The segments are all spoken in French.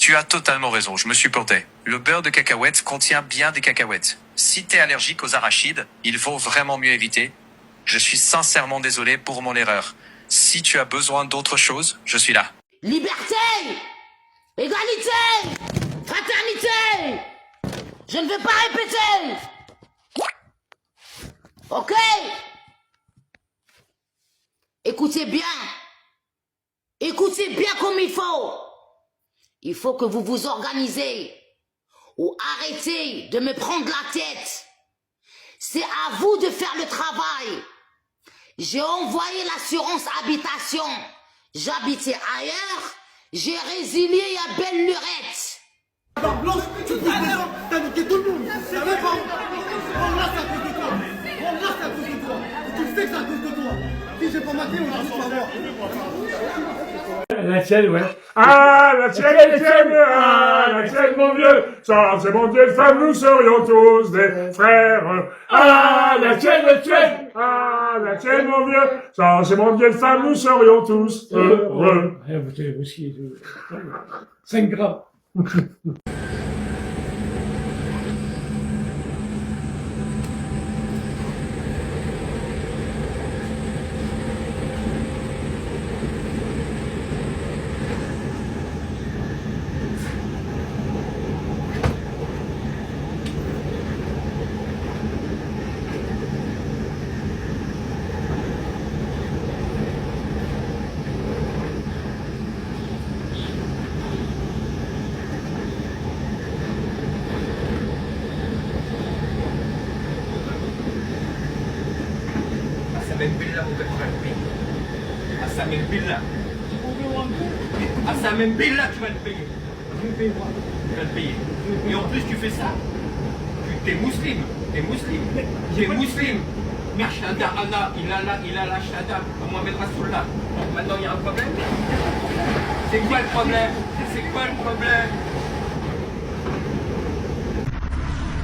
Tu as totalement raison, je me suis planté. Le beurre de cacahuète contient bien des cacahuètes. Si t'es allergique aux arachides, il vaut vraiment mieux éviter. Je suis sincèrement désolé pour mon erreur. Si tu as besoin d'autre chose, je suis là. Liberté, égalité, fraternité. Je ne veux pas répéter. Ok? Écoutez bien. Écoutez bien comme il faut. Il faut que vous vous organisez ou arrêtez de me prendre la tête. C'est à vous de faire le travail. J'ai envoyé l'assurance habitation. J'habitais ailleurs. J'ai résilié à belle lurette. Blanche, tu pousses des gens, t'as niqué tout le monde. T'as même pas. Wallah, c'est à cause de toi. Wallah, c'est à cause de toi. Et tu le sais que c'est à cause de toi. Si j'ai pas ma clé, on va juste l'avoir. La tienne, ouais. Ah, la tienne, ah, la tienne, mon vieux. Sans ces mon Dieu de femme, nous serions tous des frères. Ah, la tienne, ah, la tienne, mon vieux. Sans ces mon Dieu de femme, nous serions tous heureux. Vous aussi, 5 grammes. Asamin Billah bukan Franklin. Asamin Billah. Asamin Billah, tu vas le payer. Tu vas le payer. Et en plus, tu fais ça. T'es musulman. T'es musulman. T'es musulman. Ashhadu anna illallah shahada Mohamed Rasulullah. Maintenant, il y a un problème. C'est quoi le problème? C'est quoi le problème?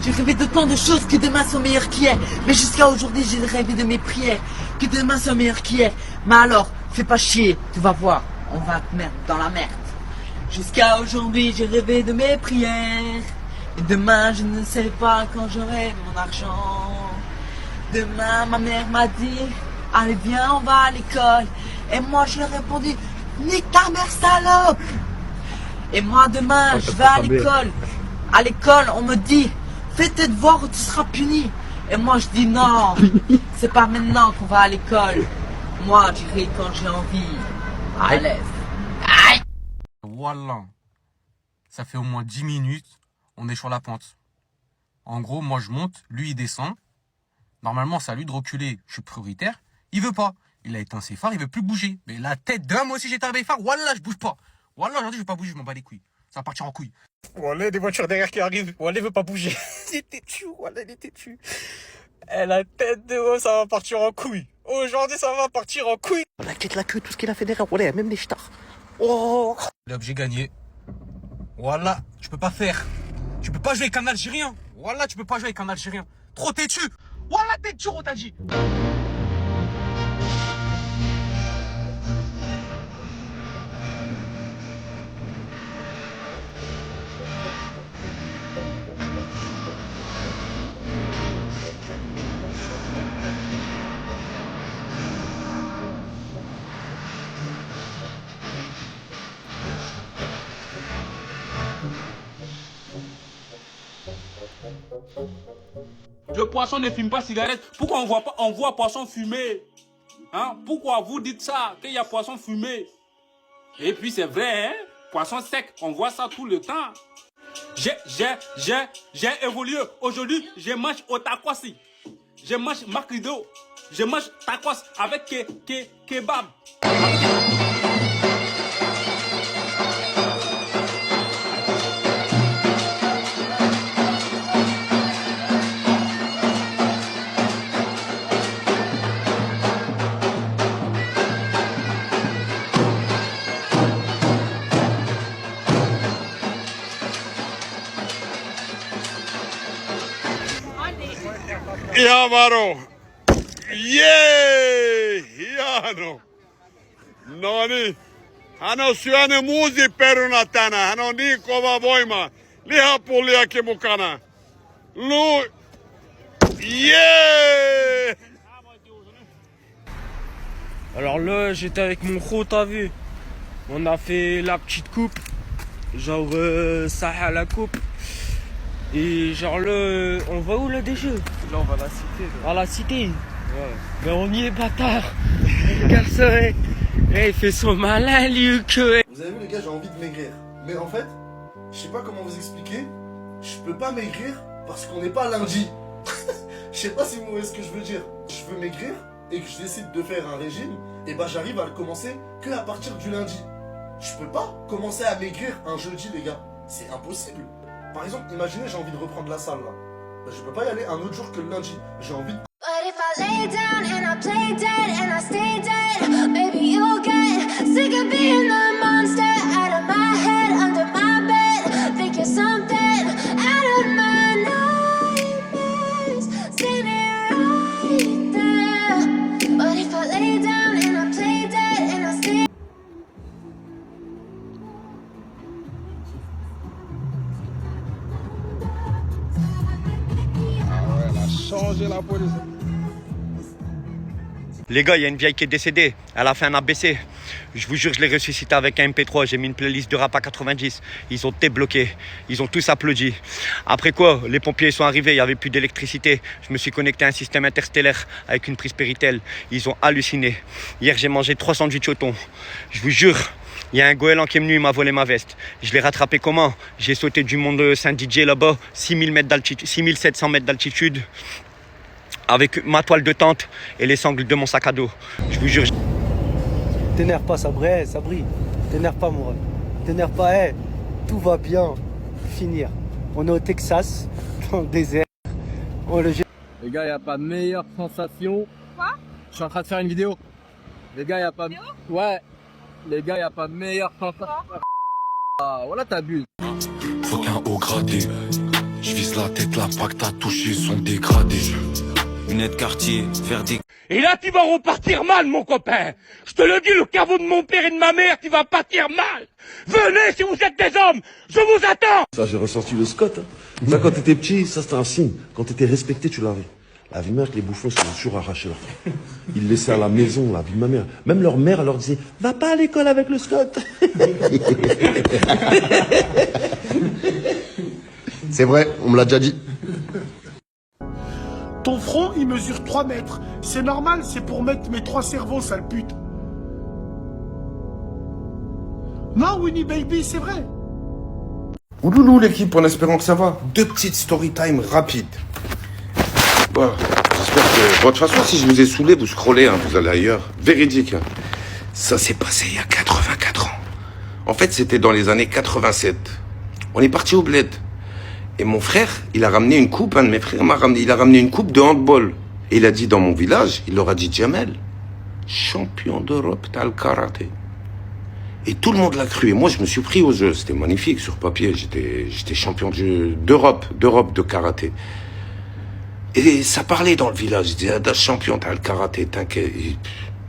J'ai rêvé de tant de choses que demain soit meilleur qu'hier. Mais jusqu'à aujourd'hui, j'ai rêvé de mes prières. Que demain soit meilleur qu'hier. Mais alors, fais pas chier, tu vas voir. On va te mettre dans la merde. Jusqu'à aujourd'hui, j'ai rêvé de mes prières. Et demain, je ne sais pas quand j'aurai mon argent. Demain, ma mère m'a dit, allez viens, on va à l'école. Et moi, je lui ai répondu, nique ta mère salope. Et moi, demain, je vais à l'école. À l'école, on me dit, fais tes devoirs ou tu seras puni. Et moi je dis non, c'est pas maintenant qu'on va à l'école. Moi j'irai quand j'ai envie. À l'aise. Aïe. Wallah, ça fait au moins 10 minutes, on est sur la pente. En gros, moi je monte, lui il descend. Normalement c'est à lui de reculer, je suis prioritaire. Il veut pas, il a éteint ses phares, il veut plus bouger. Mais la tête d'un, moi aussi j'éteins mes phares, Wallah je bouge pas. Wallah aujourd'hui je vais pas bouger, je m'en bats les couilles. Ça va partir en couille. Wallah, des voitures derrière qui arrivent. Wallah, il veut pas bouger. Il est têtu, Wallah, il est têtu. Eh, la tête de haut, ça va partir en couille. Aujourd'hui, ça va partir en couille. La tête, la queue, tout ce qu'il a fait derrière. Wallah, même les stars. Oh. L'homme, j'ai gagné. Wallah, tu peux pas faire. Tu peux pas jouer avec un Algérien. Wallah, tu peux pas jouer avec un Algérien. Trop têtu. Wallah, têtu, on t'a dit. Le poisson ne fume pas cigarette. Pourquoi on voit poisson fumer? Hein? Pourquoi vous dites ça, qu'il y a poisson fumé? Et puis c'est vrai, hein? Poisson sec, on voit ça tout le temps. J'ai évolué. Aujourd'hui, je mange au takwasi. Je mange macrido. Je mange tacos avec kebab. Ya, mano. Yeah. Ya, no. Nani. Hano syönyt muusiperunat tänään. Hän on niin kova voima. Lihapulliakin mukana. Yeah! Alors là, j'étais avec mon gros, t'as vu? On a fait la petite coupe. Genre, ça à la coupe. Et genre là, on va où là déjà? Là, on va à la cité. Là. À la cité? Ouais. Ben on y est, bâtard. Regarde ça, ouais. Il fait son malin, Luc. Vous avez vu les gars, j'ai envie de maigrir. Mais en fait, je sais pas comment vous expliquer. Je peux pas maigrir parce qu'on n'est pas lundi. Je sais pas si vous voyez ce que je veux dire. Je veux maigrir et que je décide de faire un régime, et bah j'arrive à le commencer que à partir du lundi. Je peux pas commencer à maigrir un jeudi, les gars. C'est impossible. Par exemple, imaginez j'ai envie de reprendre la salle là. Bah, je peux pas y aller un autre jour que le lundi. J'ai envie de... But if I lay down and I play dead and I stay dead, maybe you'll get sick of being the monster out of my head, under my bed. Think you're something out of my nightmares, standing right there. But if I lay down and I play dead and I stay. Elle a changé la police. Les gars, il y a une vieille qui est décédée. Elle a fait un ABC. Je vous jure, je l'ai ressuscité avec un MP3. J'ai mis une playlist de rap à 90. Ils ont débloqué. Ils ont tous applaudi. Après quoi, les pompiers sont arrivés. Il n'y avait plus d'électricité. Je me suis connecté à un système interstellaire avec une prise Péritel. Ils ont halluciné. Hier, j'ai mangé 3 sandwichs au thon. Je vous jure, il y a un goéland qui est venu, il m'a volé ma veste. Je l'ai rattrapé comment? J'ai sauté du Mont Saint-Didier là-bas, 6700 mètres d'altitude, avec ma toile de tente et les sangles de mon sac à dos. Je vous jure. T'énerve pas, Sabri. T'énerve pas, mon rêve. T'énerve pas, tout va bien finir. On est au Texas, dans le désert. Les gars, y a pas meilleure sensation. Quoi? Je suis en train de faire une vidéo. Les gars, y a pas... Ouais. Les gars, y a pas meilleure sensation. Ah, voilà ta bulle. Faut qu'un haut gradé. Je vise la tête, l'impact à toucher son dégradé. Lunettes quartier, faire des... Et là, tu vas repartir mal, mon copain. Je te le dis, le caveau de mon père et de ma mère, tu vas partir mal. Venez, si vous êtes des hommes, je vous attends. Ça, j'ai ressenti le Scott. Hein. Ça, quand t'étais petit, ça, c'était un signe. Quand t'étais respecté, tu l'avais. La vie de ma mère, que les bouffons, ils sont toujours arrachés leur frère. Ils laissaient à la maison, la vie de ma mère. Même leur mère, elle leur disait, va pas à l'école avec le Scott. C'est vrai, on me l'a déjà dit. Ton front, il mesure 3 mètres. C'est normal, c'est pour mettre mes 3 cerveaux, sale pute. Non, Winnie Baby, c'est vrai. Ouloulou l'équipe, en espérant que ça va. 2 petites story time rapides. Bon, j'espère que... Bon, de toute façon, si je vous ai saoulé, vous scrollez, hein, vous allez ailleurs. Véridique. Hein. Ça s'est passé il y a 84 ans. En fait, c'était dans les années 87. On est parti au bled. Et mon frère, il a ramené une coupe, un de mes frères il a ramené une coupe de handball. Et il a dit dans mon village, il leur a dit, Jamel, champion d'Europe, t'as le karaté. Et tout le monde l'a cru. Et moi, je me suis pris au jeu. C'était magnifique sur papier. J'étais champion d'Europe de karaté. Et ça parlait dans le village. Je disais, ah, champion, t'as le karaté, t'inquiète.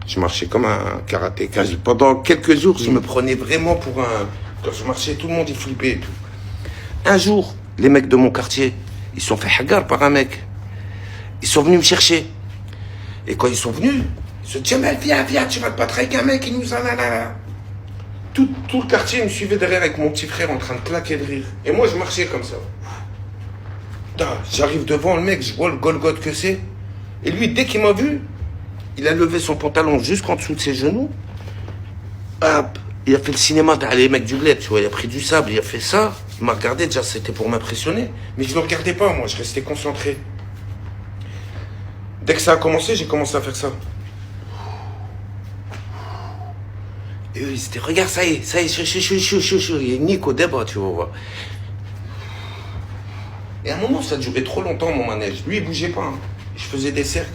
Je marchais comme un karatéka. Pendant quelques jours, je me prenais vraiment pour un... Quand je marchais, tout le monde y flippait et tout. Un jour, les mecs de mon quartier, ils se sont fait hagar par un mec. Ils sont venus me chercher. Et quand ils sont venus, ils se disaient, mais viens, tu vas te battre avec un mec, il nous en a là. Tout le quartier me suivait derrière avec mon petit frère en train de claquer de rire. Et moi, je marchais comme ça. J'arrive devant le mec, je vois le Golgoth que c'est. Et lui, dès qu'il m'a vu, il a levé son pantalon jusqu'en dessous de ses genoux. Hop, il a fait le cinéma, les mecs du bled, tu vois, il a pris du sable, il a fait ça. Il m'a regardé, déjà c'était pour m'impressionner. Mais je ne le regardais pas, moi, je restais concentré. Dès que ça a commencé, j'ai commencé à faire ça. Et eux, ils étaient, regarde, ça y est, il y a Nick au débat, tu vois. Et à un moment, ça durait trop longtemps, mon manège. Lui, il bougeait pas. Hein. Je faisais des cercles.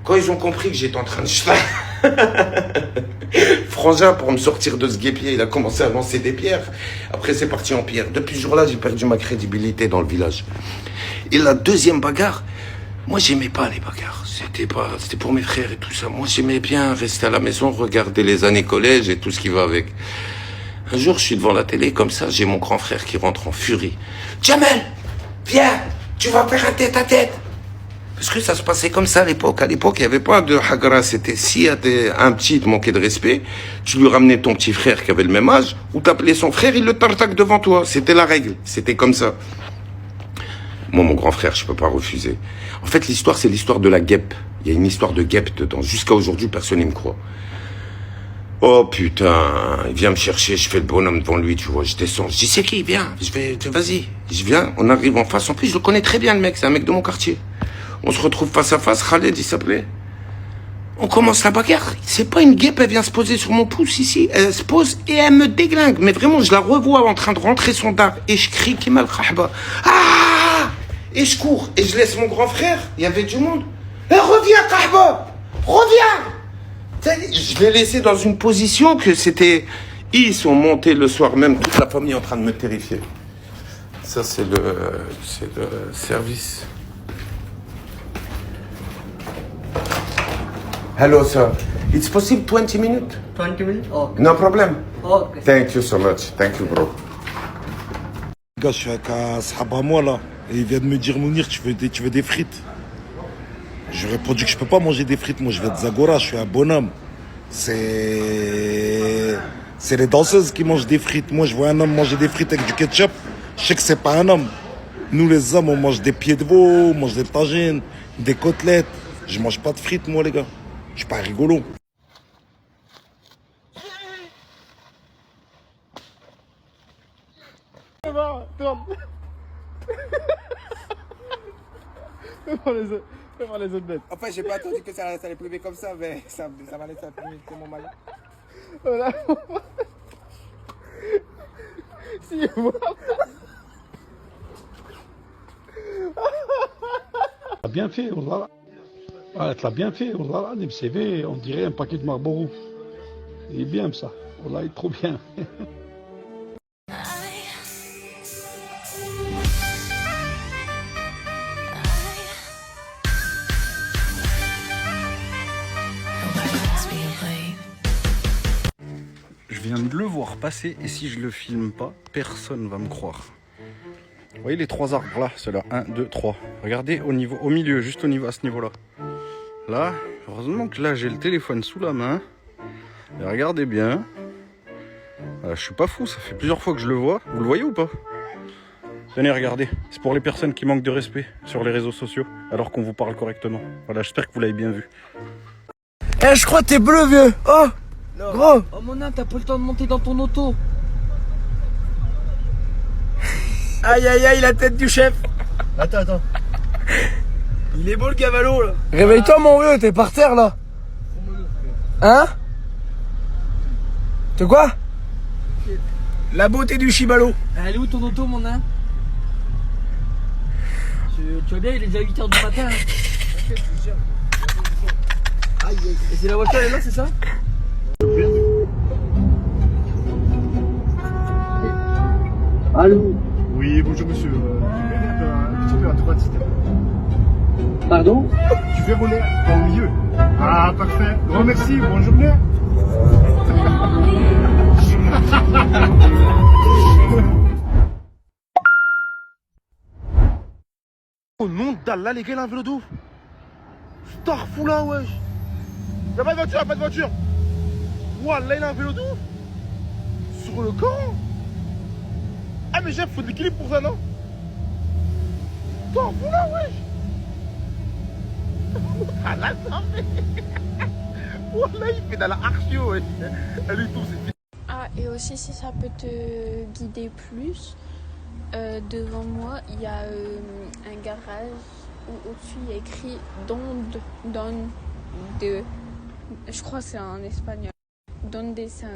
Quand ils ont compris que j'étais en train de... Frangin, pour me sortir de ce guépier, il a commencé à lancer des pierres. Après, c'est parti en pierre. Depuis ce jour-là, j'ai perdu ma crédibilité dans le village. Et la deuxième bagarre, moi, j'aimais pas les bagarres. C'était pour mes frères et tout ça. Moi, j'aimais bien rester à la maison, regarder les années collège et tout ce qui va avec. Un jour, je suis devant la télé, comme ça, j'ai mon grand frère qui rentre en furie. Jamel, viens, tu vas faire un tête-à-tête. Parce que ça se passait comme ça à l'époque. À l'époque, il n'y avait pas de hagra. C'était si un petit te manquait de respect, tu lui ramenais ton petit frère qui avait le même âge, ou t'appelais son frère, il le tartaque devant toi. C'était la règle. C'était comme ça. Moi, mon grand frère, je peux pas refuser. En fait, l'histoire, c'est l'histoire de la guêpe. Il y a une histoire de guêpe dedans. Jusqu'à aujourd'hui, personne ne me croit. Oh putain, il vient me chercher, je fais le bonhomme devant lui, tu vois, je descends. Je dis, c'est qui, viens, vas-y. Je viens, on arrive en face. En plus, je le connais très bien, le mec, c'est un mec de mon quartier. On se retrouve face à face, Khaled, il s'appelait. On commence la bagarre. C'est pas une guêpe, elle vient se poser sur mon pouce ici. Elle se pose et elle me déglingue. Mais vraiment, je la revois en train de rentrer son dard. Et je crie, qui mal khahba. Ah! Et je cours. Et je laisse mon grand frère. Il y avait du monde. Reviens, khahba! Reviens! Je l'ai laissé dans une position que c'était... Ils sont montés le soir même, toute la famille en train de me terrifier. Ça, c'est le service. Hello, sir. It's possible 20 minutes? 20 minutes? Okay. No problem. Okay. Thank you so much. Thank you, bro. Gars, je suis avec un sahab à moi là, et il vient de me dire, Mounir, tu veux des frites? Je répondu que je peux pas manger des frites, moi je viens de Zagora, je suis un bonhomme. C'est les danseuses qui mangent des frites. Moi je vois un homme manger des frites avec du ketchup, je sais que c'est pas un homme. Nous les hommes, on mange des pieds de veau, on mange des tagines, des côtelettes. Je mange pas de frites moi les gars, je suis pas rigolo. Tourne. Fais voir les autres bêtes. Enfin, j'ai pas attendu que ça allait pleuver comme ça, mais ça va laisser imprimer tellement mal. Voilà. Si, voilà. T'as bien fait, Wallah. Ah, t'as bien fait, Wallah. Le CV, on dirait un paquet de Marlboro. Il est bien ça. Wallah, il est trop bien. Je viens de le voir passer et si je le filme pas, personne va me croire. Vous voyez les trois arbres là, c'est là, 1, 2, 3. Regardez au milieu, juste au niveau, à ce niveau-là. Là, heureusement que là j'ai le téléphone sous la main. Et regardez bien. Je suis pas fou, ça fait plusieurs fois que je le vois. Vous le voyez ou pas? Tenez, regardez. C'est pour les personnes qui manquent de respect sur les réseaux sociaux, alors qu'on vous parle correctement. Voilà, j'espère que vous l'avez bien vu. Eh, je crois que t'es bleu, vieux. Oh Non. Gros. Oh mon âme, t'as pas le temps de monter dans ton auto. Aïe aïe aïe, la tête du chef. Attends. Il est beau le cavalo là. Réveille-toi mon vieux, t'es par terre là. Hein? De quoi? La beauté du chibalo. Elle est où ton auto mon âme? Tu vois bien, il est déjà 8h du matin. Et c'est la voiture, elle est là, c'est ça? Allô? Oui, bonjour monsieur. Tu vais un petit peu à droite, s'il te plaît. Pardon? Tu veux rouler au milieu. Ah, parfait. Grand merci, bonne journée. Au nom d'Allah, les gars, il a un vélo de ouf. Starfoula, wesh. Y'a pas de voiture, Wallah, il a un vélo de ouf. Sur le camp. Ah, mais Jeff, faut de l'équilibre pour ça, non? Starfoula, wesh. Ah, là, ça fait. Wallah, il fait dans la archio, wesh. Elle lui tombe, c'est. Ah, et aussi, si ça peut te guider plus, devant moi, il y a un garage où au-dessus, il y a écrit Donde de... Je crois que c'est en espagnol. Donde sang.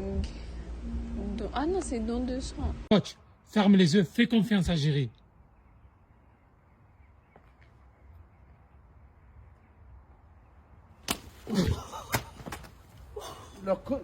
Ah non, c'est Donde sang. Coach, ferme les yeux, fais confiance à Géry. Leur co...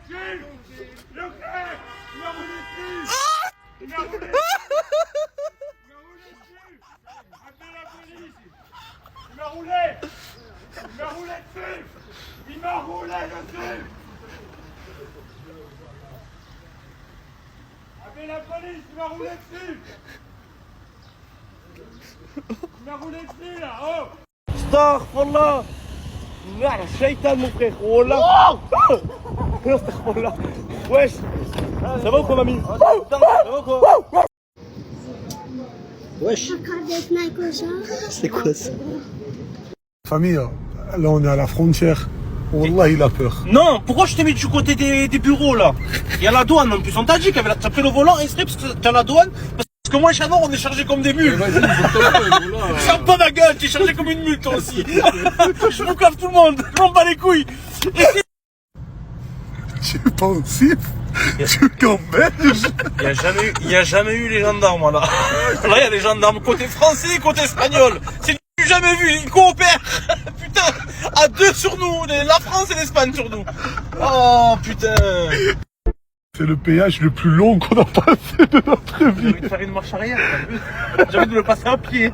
dessus. Le frère, il m'a roulé dessus. Il m'a roulé dessus. Il m'a roulé dessus. Appelez la police. Il m'a roulé. Il m'a roulé dessus. Il m'a roulé dessus. Appelez la police, il m'a roulé dessus. Il m'a roulé dessus là, oh. Astaghfirullah. Merde, shaitan mon frère. Oh là. Astaghfirullah. Wesh. Ça va ou quoi mamie? Ça va ou quoi? Wesh. C'est quoi ça? Famille, là on est à la frontière. Wallah, il a peur. Non, pourquoi je t'ai mis du côté des bureaux là? Il y a la douane en plus, on t'a dit qu'il y avait t'as pris le volant exprès parce que t'as la douane. Parce que moi et Chanor on est chargé comme des mules. Ferme pas ma gueule, t'es chargé comme une mule toi aussi. Je me cave tout le monde, je m'en bats les couilles. Tu es pensif? Tu gamberges? Il y a jamais eu les gendarmes là. Là il y a les gendarmes côté français et côté espagnol. C'est jamais vu, ils coopèrent. Putain, à deux sur nous, la France et l'Espagne sur nous. Oh putain. C'est le péage le plus long qu'on a passé de notre vie. J'ai envie de faire une marche arrière, t'as vu? J'ai envie de le passer à pied.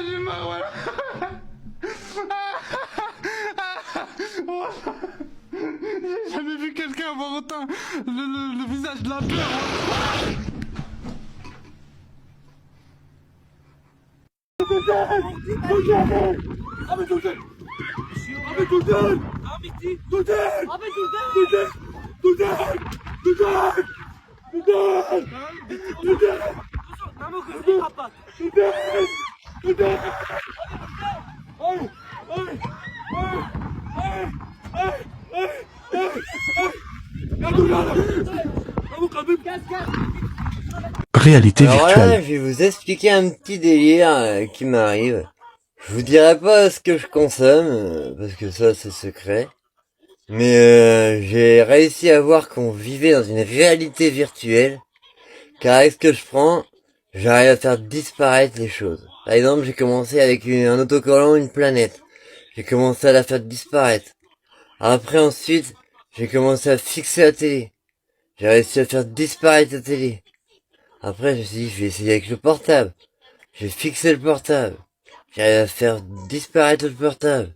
J'ai marre, voilà. J'ai jamais vu quelqu'un avoir autant le visage de la peur. Réalité Alors virtuelle. là, je vais vous expliquer un petit délire qui m'arrive. Je vous dirai pas ce que je consomme, parce que ça c'est secret. Mais j'ai réussi à voir qu'on vivait dans une réalité virtuelle. Car avec ce que je prends, j'arrive à faire disparaître les choses. Par exemple, j'ai commencé avec un autocollant, une planète. J'ai commencé à la faire disparaître. Après ensuite, j'ai commencé à fixer la télé. J'ai réussi à faire disparaître la télé. Après, je me suis dit, je vais essayer avec le portable. J'ai fixé le portable. J'arrive à faire disparaître le portable.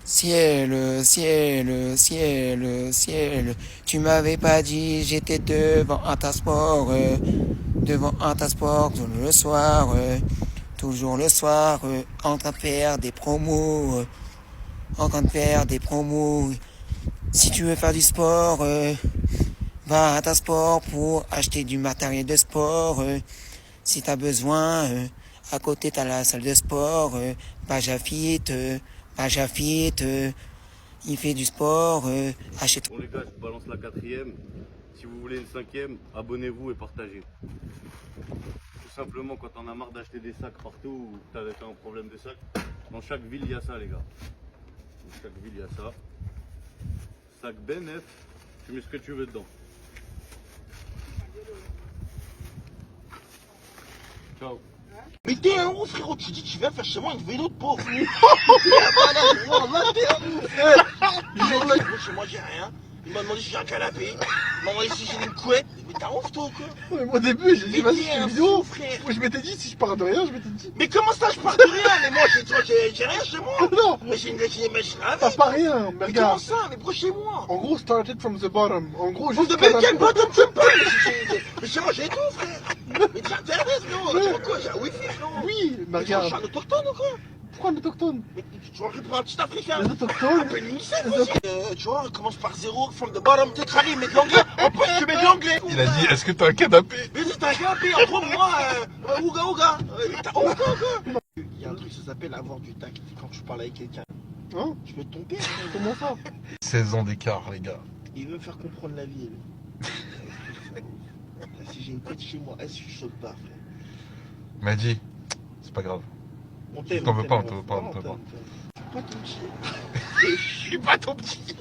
Ciel, ciel, ciel, ciel, tu m'avais pas dit, j'étais devant un passeport, devant un passeport, toujours le soir, en train de faire des promos, en train de faire des promos. Si tu veux faire du sport, va à ta sport pour acheter du matériel de sport. Si t'as besoin, à côté t'as la salle de sport, Pajafit, il fait du sport, achète. Bon les gars, je balance la 4ème. Si vous voulez une 5ème, abonnez-vous et partagez. Tout simplement, quand on a marre d'acheter des sacs partout ou que t'as un problème de sac, dans chaque ville il y a ça les gars. Dans chaque ville il y a ça. Sac BNF, tu mets ce que tu veux dedans. Ciao. Mais t'es un ouf frérot, tu dis tu viens faire chez moi une vélo de pauvre. Là t'es un ouf frère. Chez moi j'ai rien. Il m'a demandé si j'ai un canapé. Il m'a demandé si j'ai une couette. Mais t'es un ouf toi ou quoi? Au début, j'ai dit vas-y, un vidéo. frère. Moi je m'étais dit si je pars de rien, je m'étais dit. Mais comment ça je pars de rien? Mais moi j'ai rien chez moi. Non. Mais j'ai une machine à laver. T'as pas rien, mais Mais regarde. comment ça? Mais pourquoi chez moi? En gros, started from the bottom. En gros, From juste. the bacon bottom to mais chez moi j'ai tout frère. Mais t'es internet frérot. Tu vois quoi? J'ai un wifi frérot. Oui, mais Mais regarde. je suis un autochtone ou quoi? Pourquoi un autochtone? Mais tu vois que pour un petit africain. Les autochtones. Appelle l'UNICEF aussi. Tu vois, on commence par zéro, from the bottom, t'es crâné, mais de l'anglais. En plus, tu mets de l'anglais. Il a dit est-ce que t'as un canapé? Mais si t'as un canapé, en gros, moi, ouga ouga. T'as ouga ouga. Il y a un truc, ça s'appelle avoir du tact quand tu parles avec quelqu'un. Hein? Tu veux ton père. Comment ça? 16 ans d'écart, les gars. Il veut me faire comprendre la vie, lui. Si j'ai une tête chez moi, est-ce que je saute pas, frère? M'a dit, pas grave. On t'aime. T'en veux pas, on t'en veut pas, on t'en veut pas. Je suis pas ton petit. Je suis pas ton petit.